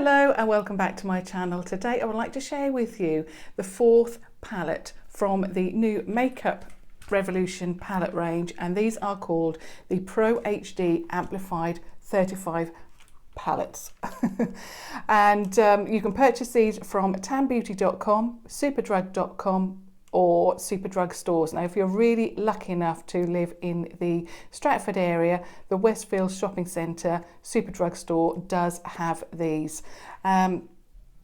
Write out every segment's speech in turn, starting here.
Hello and welcome back to my channel. Today I would like to share with you the fourth palette from the new Makeup Revolution palette range, and these are called the Pro HD Amplified 35 palettes. And you can purchase these from tanbeauty.com, superdrug.com or Superdrug stores. Now, if you're really lucky enough to live in the Stratford area, the Westfield Shopping Centre Superdrug store does have these.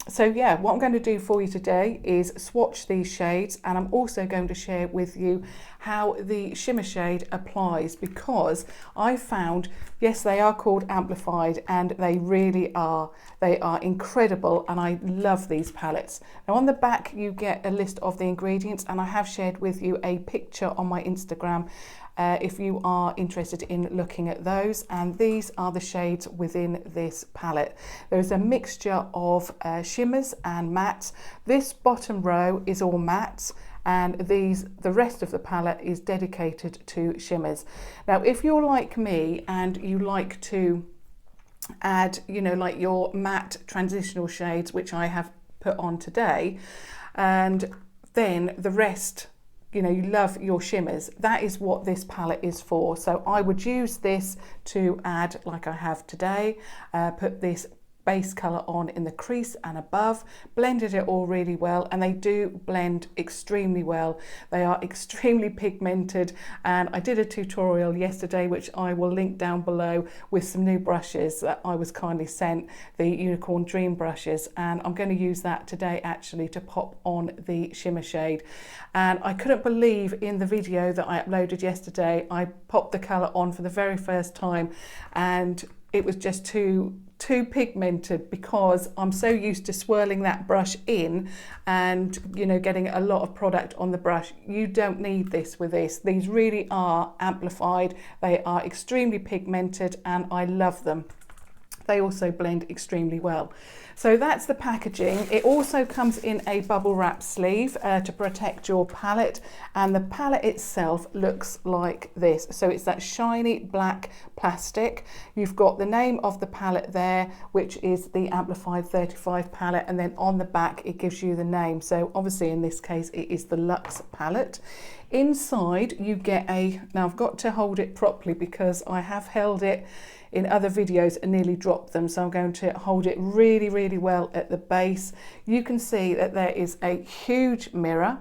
So yeah, what I'm going to do for you today is swatch these shades, and I'm also going to share with you how the shimmer shade applies, because I found, yes, they are called amplified and they really are. They are incredible and I love these palettes. Now on the back you get a list of the ingredients, and I have shared with you a picture on my Instagram if you are interested in looking at those. And these are the shades within this palette. There's a mixture of shimmers and mattes. This bottom row is all mattes, and the rest of the palette is dedicated to shimmers. Now if you're like me and you like to add, you know, like your matte transitional shades, which I have put on today, and then the rest, you know, you love your shimmers, that is what this palette is for. So I would use this to add, like I have today, put this base colour on in the crease and above, blended it all really well, and they do blend extremely well. They are extremely pigmented, and I did a tutorial yesterday which I will link down below with some new brushes that I was kindly sent, the Unicorn Dream brushes, and I'm going to use that today actually to pop on the shimmer shade. And I couldn't believe in the video that I uploaded yesterday, I popped the colour on for the very first time and it was just too pigmented, because I'm so used to swirling that brush in and, you know, getting a lot of product on the brush. You don't need this with this. These really are amplified. They are extremely pigmented and I love them. They also blend extremely well. So that's the packaging. It also comes in a bubble wrap sleeve to protect your palette, and the palette itself looks like this. So it's that shiny black plastic. You've got the name of the palette there, which is the Amplified 35 palette, and then on the back it gives you the name. So obviously in this case it is the Luxe palette. Inside you get now I've got to hold it properly because I have held it in other videos and nearly dropped them, so I'm going to hold it really, really well at the base. You can see that there is a huge mirror.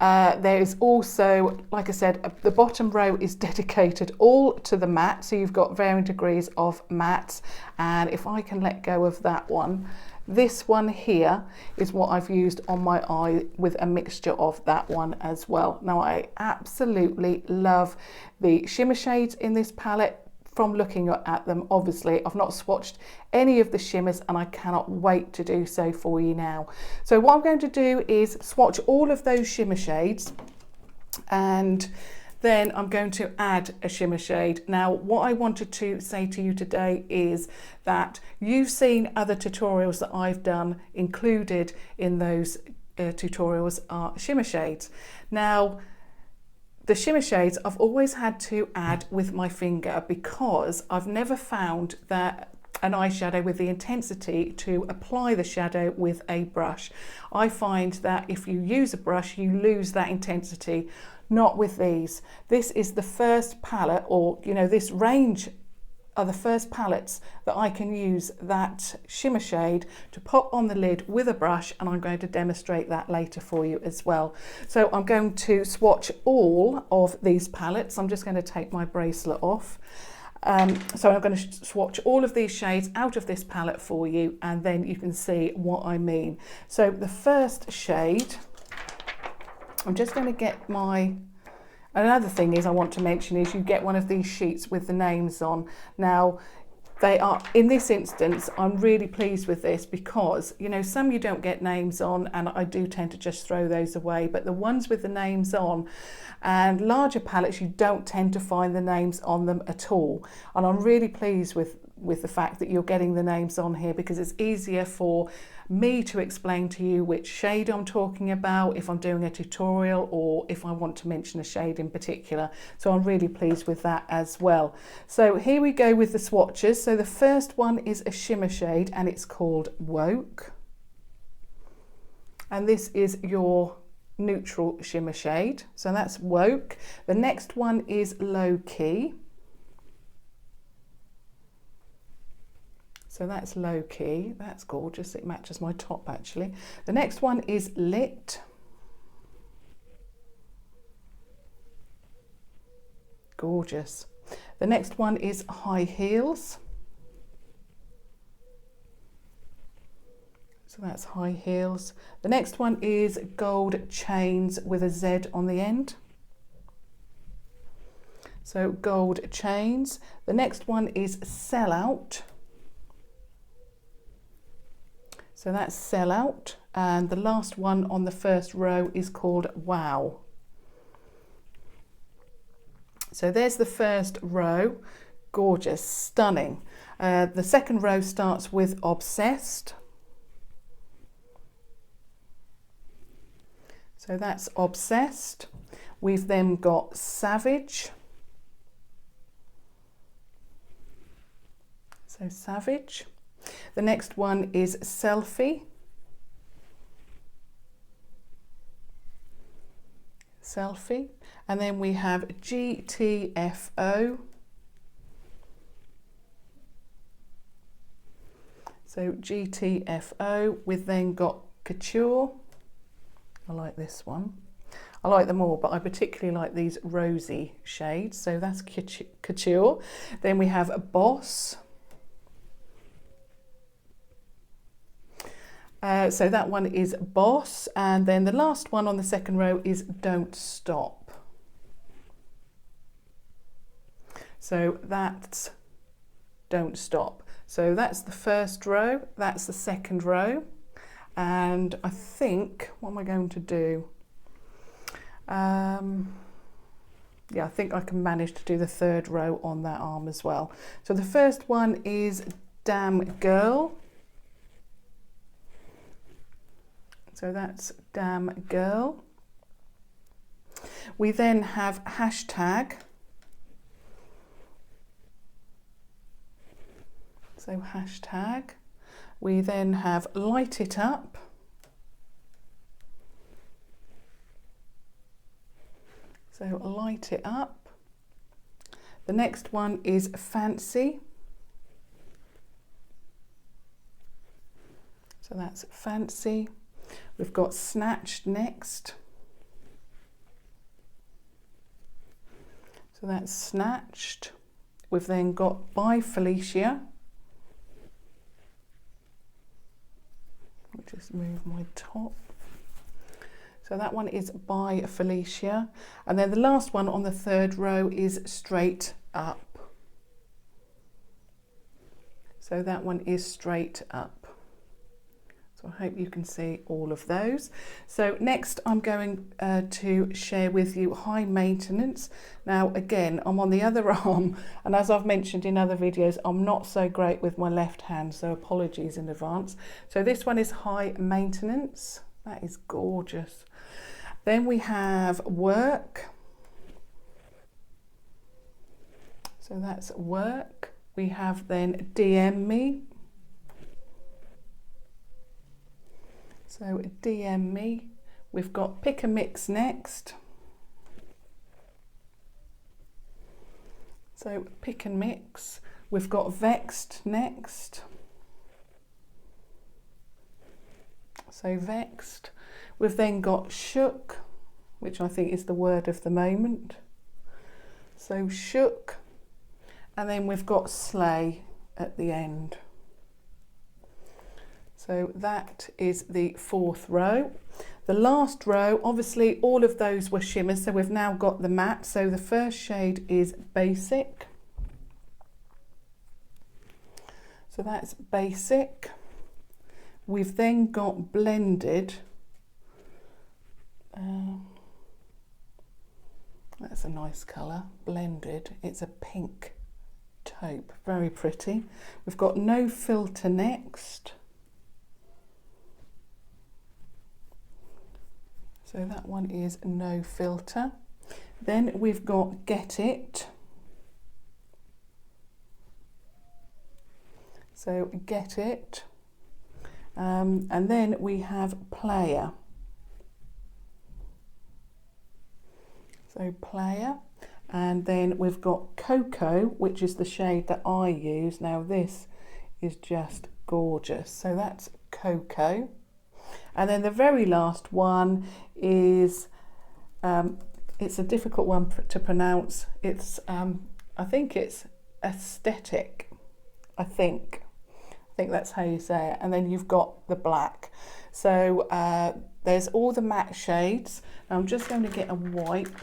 There is also, like I said, the bottom row is dedicated all to the matte, so you've got varying degrees of mattes. And if I can let go of that one, this one here is what I've used on my eye with a mixture of that one as well. Now I absolutely love the shimmer shades in this palette. From looking at them, obviously I've not swatched any of the shimmers and I cannot wait to do so for you now. So what I'm going to do is swatch all of those shimmer shades, and then I'm going to add a shimmer shade. Now what I wanted to say to you today is that you've seen other tutorials that I've done. Included in those tutorials are shimmer shades. Now the shimmer shades I've always had to add with my finger, because I've never found that an eyeshadow with the intensity to apply the shadow with a brush. I find that if you use a brush you lose that intensity. Not with these. This is the first palette, or you know, this range are the first palettes that I can use that shimmer shade to pop on the lid with a brush, and I'm going to demonstrate that later for you as well. So I'm going to swatch all of these palettes. I'm just going to take my bracelet off. So I'm going to swatch all of these shades out of this palette for you, and then you can see what I mean. So the first shade, I'm just going to get my... Another thing is I want to mention is you get one of these sheets with the names on. Now they are, in this instance, I'm really pleased with this, because you know, some you don't get names on and I do tend to just throw those away, but the ones with the names on and larger palettes you don't tend to find the names on them at all, and I'm really pleased with with the fact that you're getting the names on here, because it's easier for me to explain to you which shade I'm talking about if I'm doing a tutorial or if I want to mention a shade in particular. So I'm really pleased with that as well. So here we go with the swatches. So the first one is a shimmer shade and it's called Woke. And this is your neutral shimmer shade. So that's Woke. The next one is Low Key. So that's Low Key, that's gorgeous, it matches my top actually. The next one is Lit. Gorgeous. The next one is High Heels. So that's High Heels. The next one is Gold Chains with a Z on the end. So Gold Chains. The next one is Sellout. So that's Sellout, and the last one on the first row is called Wow. So there's the first row, gorgeous, stunning. The second row starts with Obsessed. So that's Obsessed. We've then got Savage. So Savage. The next one is Selfie. Selfie. And then we have GTFO. So GTFO. We've then got Couture. I like this one. I like them all, but I particularly like these rosy shades. So that's Couture. Then we have Boss. So that one is Boss, and then the last one on the second row is Don't Stop. So that's Don't Stop. So that's the first row, that's the second row, and I think, what am I going to do? Yeah, I think I can manage to do the third row on that arm as well. So the first one is Damn Girl. So that's Damn Girl. We then have Hashtag. So Hashtag. We then have Light It Up. So Light It Up. The next one is Fancy. So that's Fancy. We've got Snatched next. So that's Snatched. We've then got By Felicia. I'll just move my top. So that one is By Felicia. And then the last one on the third row is Straight Up. So that one is Straight Up. So I hope you can see all of those. So next I'm going to share with you High Maintenance. Now again, I'm on the other arm, and as I've mentioned in other videos, I'm not so great with my left hand, so apologies in advance. So this one is High Maintenance. That is gorgeous. Then we have Work. So that's Work. We have then DM Me. So DM Me. We've got Pick a Mix next. So Pick and Mix. We've got Vexed next. So Vexed. We've then got Shook, which I think is the word of the moment. So Shook. And then we've got Slay at the end. So that is the fourth row. The last row, obviously all of those were shimmers, so we've now got the matte. So the first shade is Basic. So that's Basic. We've then got Blended. That's a nice colour, Blended. It's a pink taupe, very pretty. We've got No Filter next. So that one is No Filter. Then we've got Get It. So Get It. And then we have Player. So Player. And then we've got Cocoa, which is the shade that I use. Now this is just gorgeous. So that's Cocoa. And then the very last one is, it's a difficult one to pronounce. It's, I think it's Aesthetic. I think that's how you say it. And then you've got the black. So there's all the matte shades. Now I'm just going to get a wipe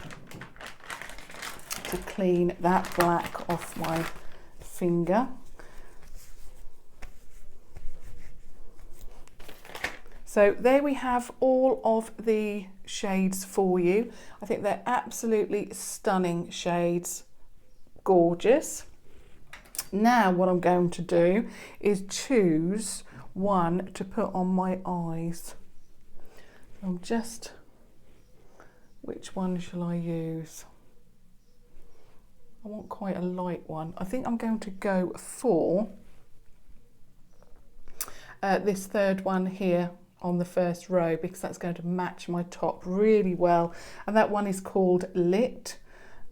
to clean that black off my finger. So there we have all of the shades for you. I think they're absolutely stunning shades, gorgeous. Now what I'm going to do is choose one to put on my eyes. Which one shall I use? I want quite a light one. I think I'm going to go for this third one here on the first row, because that's going to match my top really well. And that one is called Lit.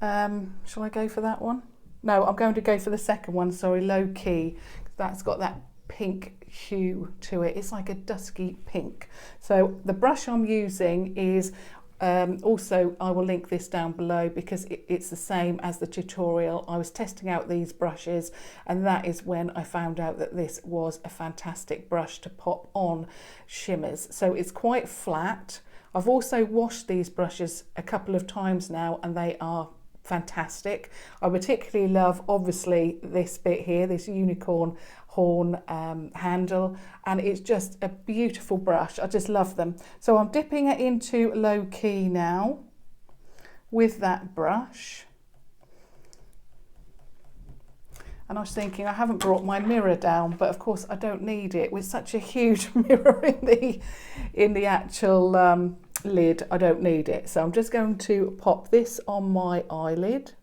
Shall I go for that one? No, I'm going to go for the second one, sorry, Low Key. That's got that pink hue to it. It's like a dusky pink. So the brush I'm using is, also I will link this down below because it's the same as the tutorial. I was testing out these brushes, and that is when I found out that this was a fantastic brush to pop on shimmers. So it's quite flat. I've also washed these brushes a couple of times now, and they are fantastic. I particularly love, obviously, this bit here, this unicorn horn handle, and it's just a beautiful brush. I just love them. So I'm dipping it into Low Key now with that brush. And I was thinking, I haven't brought my mirror down, but of course I don't need it. With such a huge mirror in the actual lid, I don't need it. So I'm just going to pop this on my eyelid.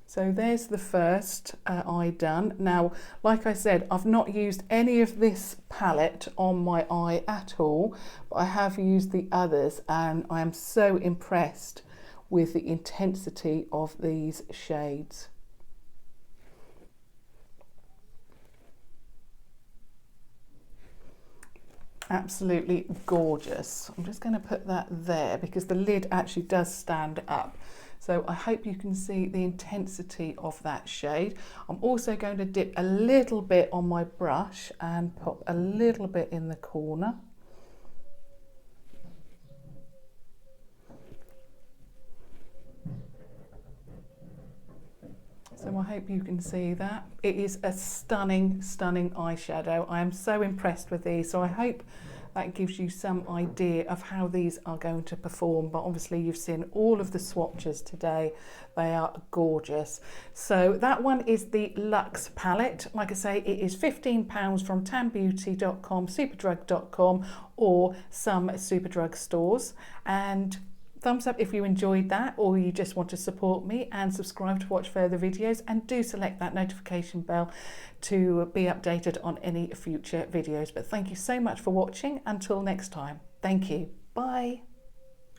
So there's the first eye done. Now, like I said, I've not used any of this palette on my eye at all, but I have used the others, and I am so impressed with the intensity of these shades. Absolutely gorgeous. I'm just going to put that there because the lid actually does stand up. So I hope you can see the intensity of that shade. I'm also going to dip a little bit on my brush and pop a little bit in the corner. So I hope you can see that. It is a stunning, stunning eyeshadow. I am so impressed with these. So I hope that gives you some idea of how these are going to perform. But obviously you've seen all of the swatches today. They are gorgeous. So that one is the Luxe palette. Like I say, it is £15 from tanbeauty.com, superdrug.com, or some Superdrug stores. And thumbs up if you enjoyed that, or you just want to support me, and subscribe to watch further videos, and do select that notification bell to be updated on any future videos. But thank you so much for watching. Until next time, thank you. Bye.